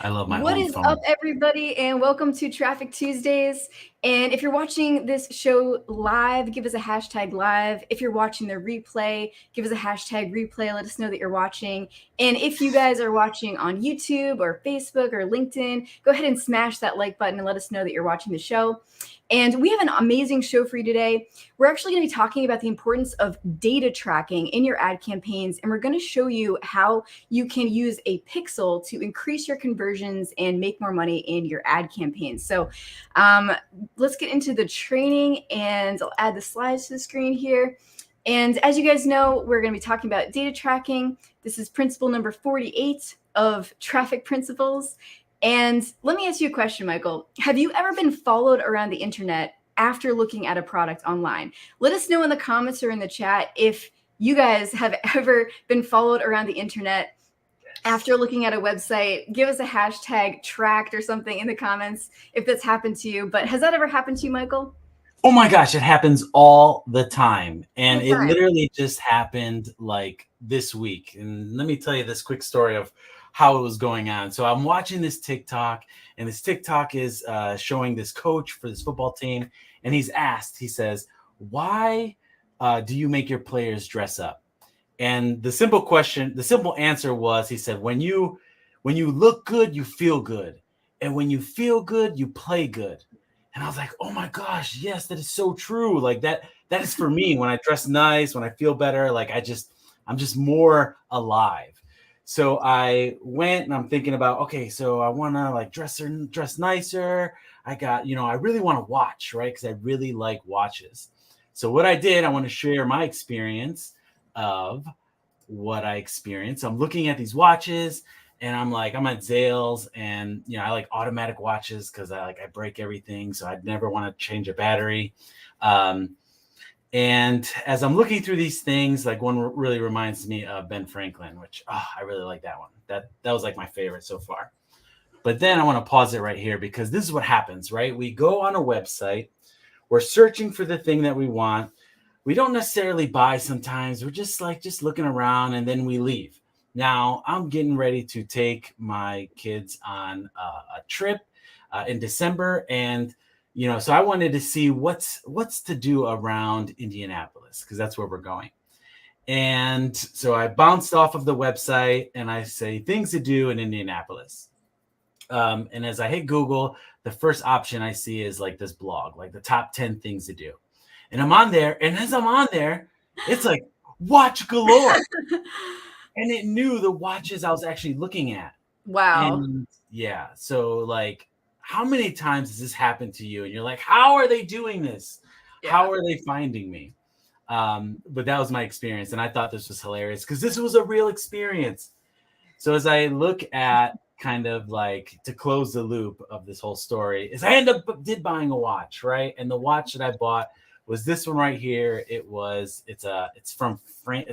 I love my What home is up, phone. everybody, and welcome to Traffic Tuesdays. And if you're watching this show live, give us a hashtag live. If you're watching the replay, give us a hashtag replay. Let us know that you're watching. And if you guys are watching on YouTube or Facebook or LinkedIn, go ahead and smash that like button and let us know that you're watching the show. And we have an amazing show for you today. We're actually going to be talking about the importance of data tracking in your ad campaigns, and we're going to show you how you can use a pixel to increase your conversions and make more money in your ad campaigns. So let's get into the training, and I'll add the slides to the screen here. And as you guys know, we're going to be talking about data tracking. This is principle number 48 of traffic principles. And let me ask you a question, Michael. Have you ever been followed around the internet after looking at a product online? Let us know in the comments or in the chat if you guys have ever been followed around the internet after looking at a website. Give us a hashtag tracked or something in the comments if that's happened to you. But has that ever happened to you, Michael? Oh my gosh, it happens all the time. And All the it time. literally just happened like this week. And let me tell you this quick story of how it was going on. So I'm watching this TikTok, and this TikTok is showing this coach for this football team. And he says, why do you make your players dress up? And the simple answer was, he said, when you look good, you feel good. And when you feel good, you play good. And I was like, oh my gosh, yes, that is so true. Like that is for me. When I dress nice, when I feel better, like I'm just more alive. So I went and I'm thinking about, okay, so I want to like dress nicer. I got, I really want to watch, right? Because I really like watches. So what I did, I want to share my experience of what I experienced. I'm looking at these watches, and I'm at Zales, and I like automatic watches because I break everything, so I'd never want to change a battery. And as I'm looking through these things, like one really reminds me of Ben Franklin, which I really like that one. That was like my favorite so far. But then I want to pause it right here, because this is what happens, right? We go on a website, we're searching for the thing that we want. We don't necessarily buy sometimes. We're just looking around, and then we leave. Now I'm getting ready to take my kids on a trip in December, and so I wanted to see what's to do around Indianapolis, because that's where we're going. And so I bounced off of the website, and I say things to do in Indianapolis. And as I hit Google, the first option I see is like this blog, like the top 10 things to do. And I'm on there, and as I'm on there, it's like watch galore. And it knew the watches I was actually looking at. Wow. And yeah, so like, how many times has this happened to you? And you're like, how are they doing this? Yeah. How are they finding me? But that was my experience. And I thought this was hilarious because this was a real experience. So as I look at kind of like to close the loop of this whole story, is I did buying a watch, right? And the watch that I bought was this one right here. It's a Frank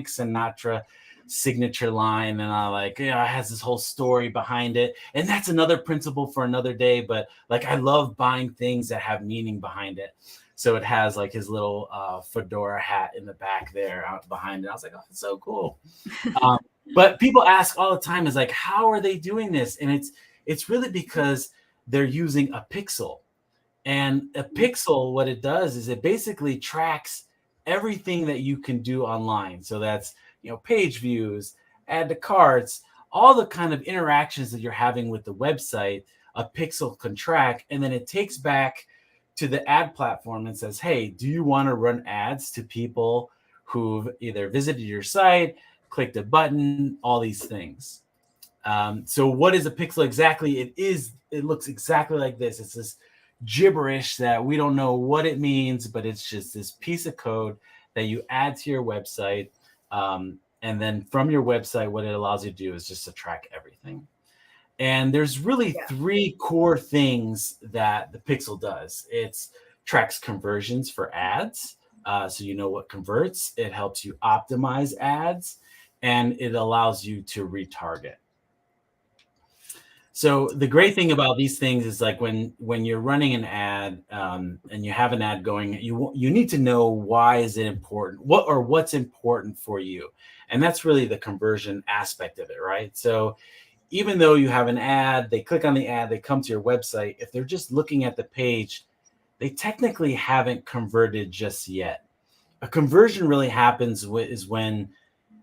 Sinatra signature line, and it has this whole story behind it. And that's another principle for another day, but like I love buying things that have meaning behind it. So it has like his little fedora hat in the back there behind it. I was like, oh, that's so cool. But people ask all the time, is like, how are they doing this? And it's really because they're using a pixel. And a pixel, what it does is it basically tracks everything that you can do online. So that's, page views, add to carts, all the kind of interactions that you're having with the website, a pixel can track. And then it takes back to the ad platform and says, hey, do you want to run ads to people who've either visited your site, clicked a button, all these things. So what is a pixel exactly? It looks exactly like this. It's this gibberish that we don't know what it means, but it's just this piece of code that you add to your website. And then from your website, what it allows you to do is just to track everything. And there's really Yeah. three core things that the pixel does. It tracks conversions for ads. So you know what converts. It helps you optimize ads, and it allows you to retarget. So the great thing about these things is like when you're running an ad and you have an ad going, you need to know why is it important, what's important for you, and that's really the conversion aspect of it, right? So even though you have an ad, they click on the ad, they come to your website. If they're just looking at the page, they technically haven't converted just yet. A conversion really happens is when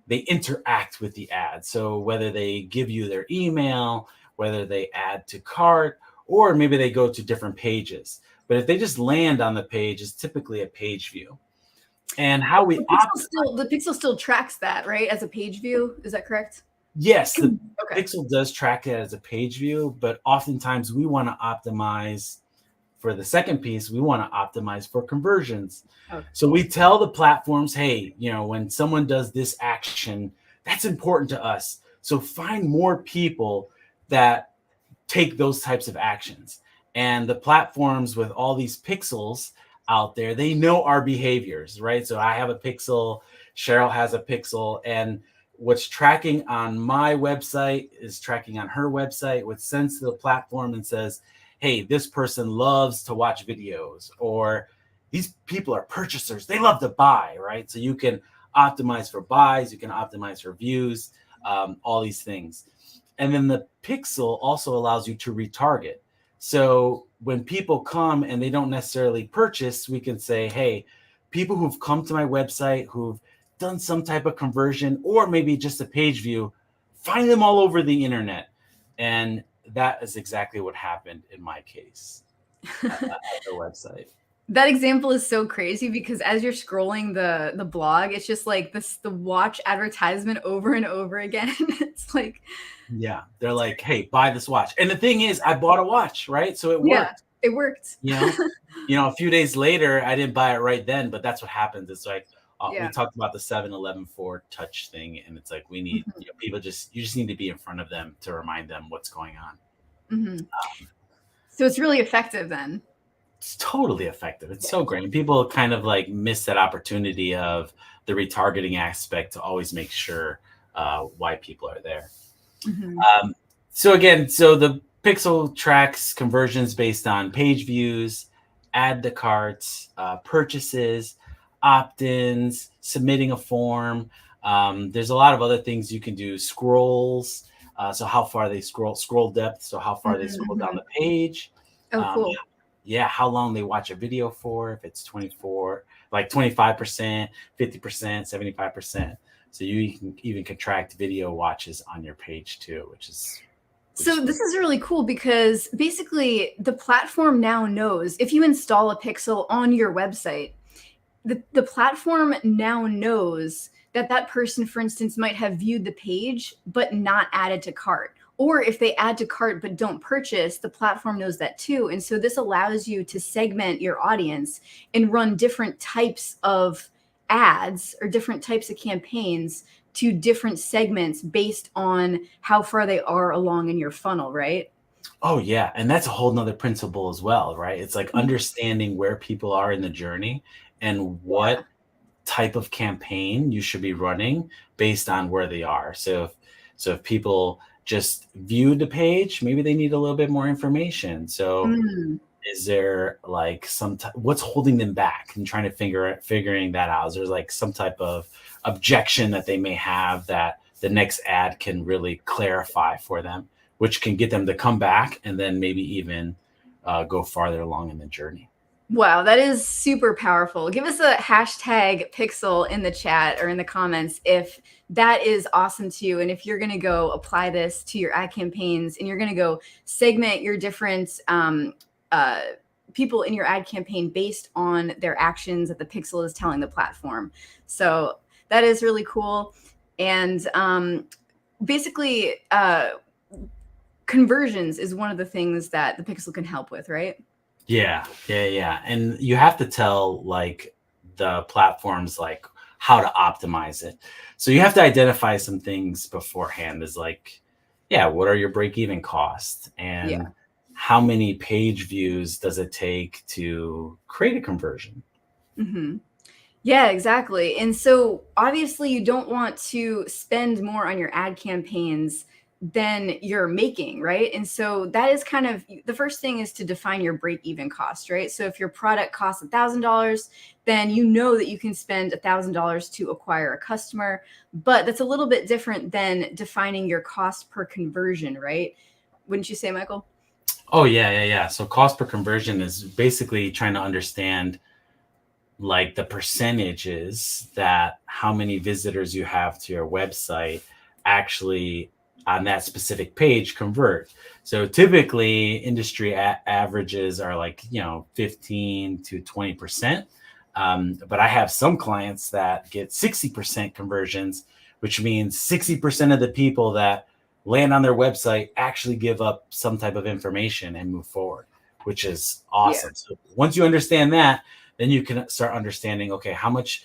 they interact with the ad. So whether they give you their email, whether they add to cart, or maybe they go to different pages. But if they just land on the page, it's typically a page view. And how we the Pixel still tracks that, right? As a page view. Is that correct? Yes, the Pixel does track it as a page view, but oftentimes we want to optimize for the second piece. We want to optimize for conversions. Okay. So we tell the platforms, hey, when someone does this action, that's important to us. So find more people that take those types of actions. And the platforms with all these pixels out there, they know our behaviors, right? So I have a pixel, Cheryl has a pixel, and what's tracking on my website is tracking on her website, which sends to the platform and says, hey, this person loves to watch videos, or these people are purchasers. They love to buy, right? So you can optimize for buys, you can optimize for views, all these things. And then the pixel also allows you to retarget. So when people come and they don't necessarily purchase, we can say, hey, people who've come to my website, who've done some type of conversion, or maybe just a page view, find them all over the internet. And that is exactly what happened in my case at the website. That example is so crazy because as you're scrolling the blog, it's just like the watch advertisement over and over again. It's like, yeah, they're like, hey, buy this watch. And the thing is, I bought a watch, right? So it worked. Yeah, it worked. A few days later, I didn't buy it right then, but that's what happens. It's like, we talked about the 7-Eleven touch thing, and it's like we need people you just need to be in front of them to remind them what's going on. So it's really effective then. It's totally effective. It's so great. And people kind of like miss that opportunity of the retargeting aspect to always make sure why people are there. So the Pixel tracks conversions based on page views, add to carts, purchases, opt-ins, submitting a form. There's a lot of other things you can do. Scrolls, so how far they scroll depth, so how far they scroll down the page. Oh, cool. Yeah, how long they watch a video for, if it's 25%, 50%, 75%. So you can even contract video watches on your page too, which is this is really cool because basically the platform now knows if you install a Pixel on your website, the platform now knows that person, for instance, might have viewed the page but not added to cart. Or if they add to cart but don't purchase, the platform knows that too. And so this allows you to segment your audience and run different types of ads or different types of campaigns to different segments based on how far they are along in your funnel, right? Oh, yeah. And that's a whole nother principle as well, right? It's like understanding where people are in the journey and what type of campaign you should be running based on where they are. So if people just viewed the page, maybe they need a little bit more information. So is there like what's holding them back and trying to figuring that out? Is there like some type of objection that they may have that the next ad can really clarify for them, which can get them to come back and then maybe even go farther along in the journey? Wow, that is super powerful. Give us a hashtag Pixel in the chat or in the comments if that is awesome to you. And if you're going to go apply this to your ad campaigns and you're going to go segment your different people in your ad campaign based on their actions that the Pixel is telling the platform. So that is really cool. And basically, conversions is one of the things that the Pixel can help with, right? Yeah. And you have to tell like the platforms like how to optimize it. So you have to identify some things beforehand is like, what are your break-even costs? And how many page views does it take to create a conversion? Yeah, exactly. And so obviously you don't want to spend more on your ad campaigns than you're making, right? And so that is kind of the first thing, is to define your break-even cost, right? So if your product costs $1,000, then you know that you can spend $1,000 to acquire a customer, but that's a little bit different than defining your cost per conversion, right? Wouldn't you say, Michael? Oh yeah. So cost per conversion is basically trying to understand like the percentages that how many visitors you have to your website actually on that specific page convert. So typically industry averages are like, 15 to 20%. But I have some clients that get 60% conversions, which means 60% of the people that land on their website actually give up some type of information and move forward, which is awesome. So once you understand that, then you can start understanding, okay, how much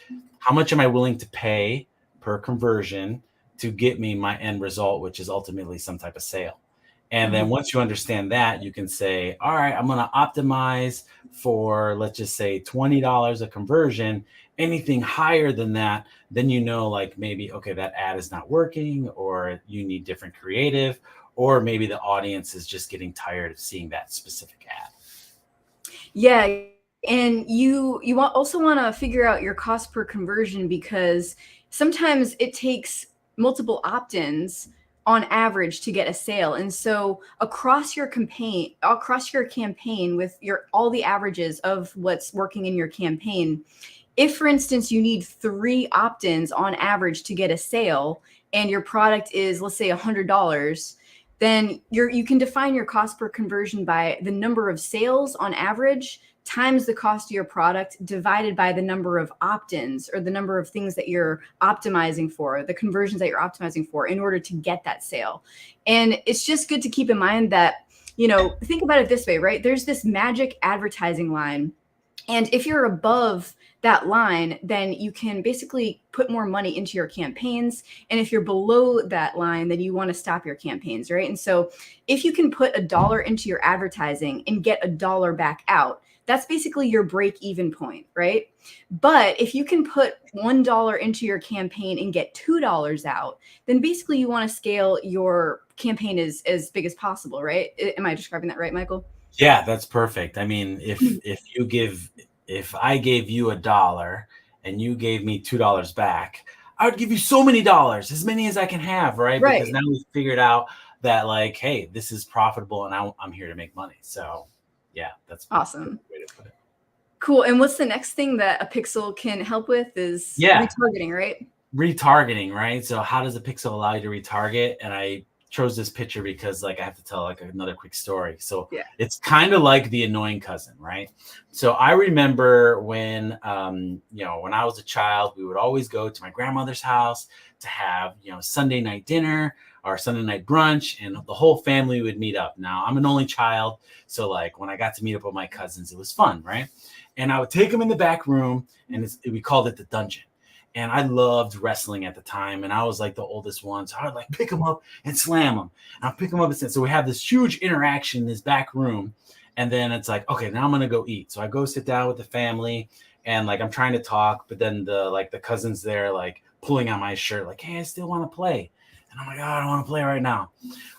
am I willing to pay per conversion to get me my end result, which is ultimately some type of sale. And then once you understand that, you can say, all right, I'm going to optimize for, let's just say $20 a conversion. Anything higher than that, then like maybe, okay, that ad is not working, or you need different creative, or maybe the audience is just getting tired of seeing that specific ad. Yeah. And you also want to figure out your cost per conversion, because sometimes it takes multiple opt-ins on average to get a sale. And so across your campaign with all the averages of what's working in your campaign, if, for instance, you need 3 opt-ins on average to get a sale, and your product is, let's say, $100, then you can define your cost per conversion by the number of sales on average times the cost of your product divided by the number of opt-ins, or the number of things that you're optimizing for, the conversions that you're optimizing for, in order to get that sale. And it's just good to keep in mind that, think about it this way, right? There's this magic advertising line. And if you're above that line, then you can basically put more money into your campaigns. And if you're below that line, then you want to stop your campaigns, right? And so if you can put $1 into your advertising and get $1 back out, that's basically your break-even point, right? But if you can put $1 into your campaign and get $2 out, then basically you want to scale your campaign as big as possible, right? Am I describing that right, Michael? Yeah, that's perfect. I mean, if I gave you $1 and you gave me $2 back, I would give you so many dollars, as many as I can have, right? Because now we've figured out that, like, hey, this is profitable and I'm here to make money. So yeah, that's awesome. Way to put it. Cool. And what's the next thing that a pixel can help with is retargeting, right? Retargeting, right? So how does a pixel allow you to retarget? And I chose this picture because, like, I have to tell like another quick story. So it's kind of like the annoying cousin, right? So I remember when, when I was a child, we would always go to my grandmother's house to have, Sunday night dinner or Sunday night brunch, and the whole family would meet up. Now, I'm an only child, so like when I got to meet up with my cousins, it was fun, right? And I would take them in the back room, and we called it the dungeon. And I loved wrestling at the time, and I was like the oldest one, so I would like pick them up and slam them. And I'll pick them up and slam. So we have this huge interaction in this back room, and then it's like, okay, now I'm gonna go eat. So I go sit down with the family, and like I'm trying to talk, but then the cousins there like pulling on my shirt, like, hey, I still want to play. And I'm like, oh, I don't want to play right now.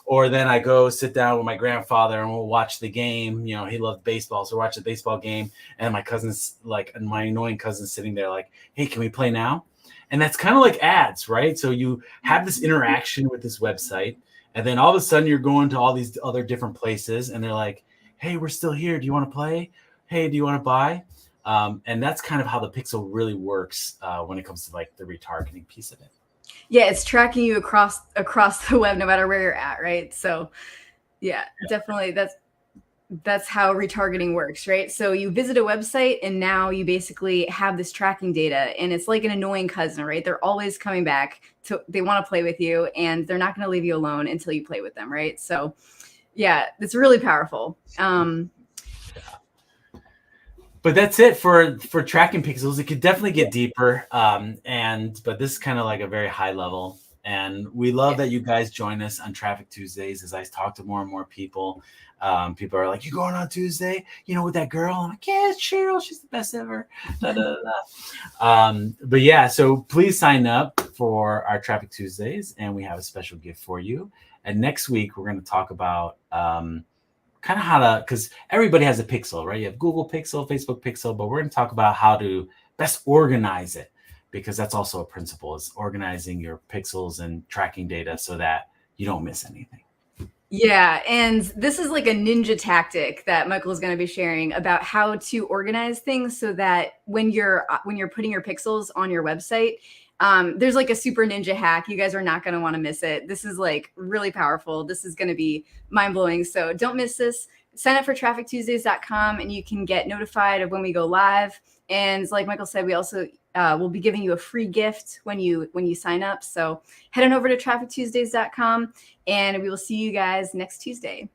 Or then I go sit down with my grandfather and we'll watch the game. He loved baseball. So we'll watch the baseball game. And my cousin's and my annoying cousin's sitting there like, hey, can we play now? And that's kind of like ads, right? So you have this interaction with this website. And then all of a sudden you're going to all these other different places. And they're like, hey, we're still here. Do you want to play? Hey, do you want to buy? And that's kind of how the pixel really works when it comes to like the retargeting piece of it. Yeah, it's tracking you across the web, no matter where you're at, right? So yeah, definitely that's how retargeting works, right? So you visit a website and now you basically have this tracking data, and it's like an annoying cousin, right? They're always coming back they want to play with you, and they're not going to leave you alone until you play with them, right? So yeah, it's really powerful. But that's it for tracking pixels. It could definitely get deeper. But this is kind of like a very high level. And we love that you guys join us on Traffic Tuesdays as I talk to more and more people. People are like, you going on Tuesday? With that girl? I'm like, yeah, it's Cheryl. She's the best ever. Da, da, da. But yeah, so please sign up for our Traffic Tuesdays, and we have a special gift for you. And next week, we're going to talk about kind of how to, because everybody has a pixel, right? You have Google Pixel, Facebook Pixel, but we're going to talk about how to best organize it, because that's also a principle, is organizing your pixels and tracking data so that you don't miss anything. Yeah, and this is like a ninja tactic that Michael is going to be sharing about how to organize things so that when you're putting your pixels on your website, there's like a super ninja hack. You guys are not going to want to miss it. This is like really powerful. This is going to be mind-blowing. So don't miss this. Sign up for traffictuesdays.com and you can get notified of when we go live. And like Michael said, we also will be giving you a free gift when you sign up. So head on over to traffictuesdays.com and we will see you guys next Tuesday.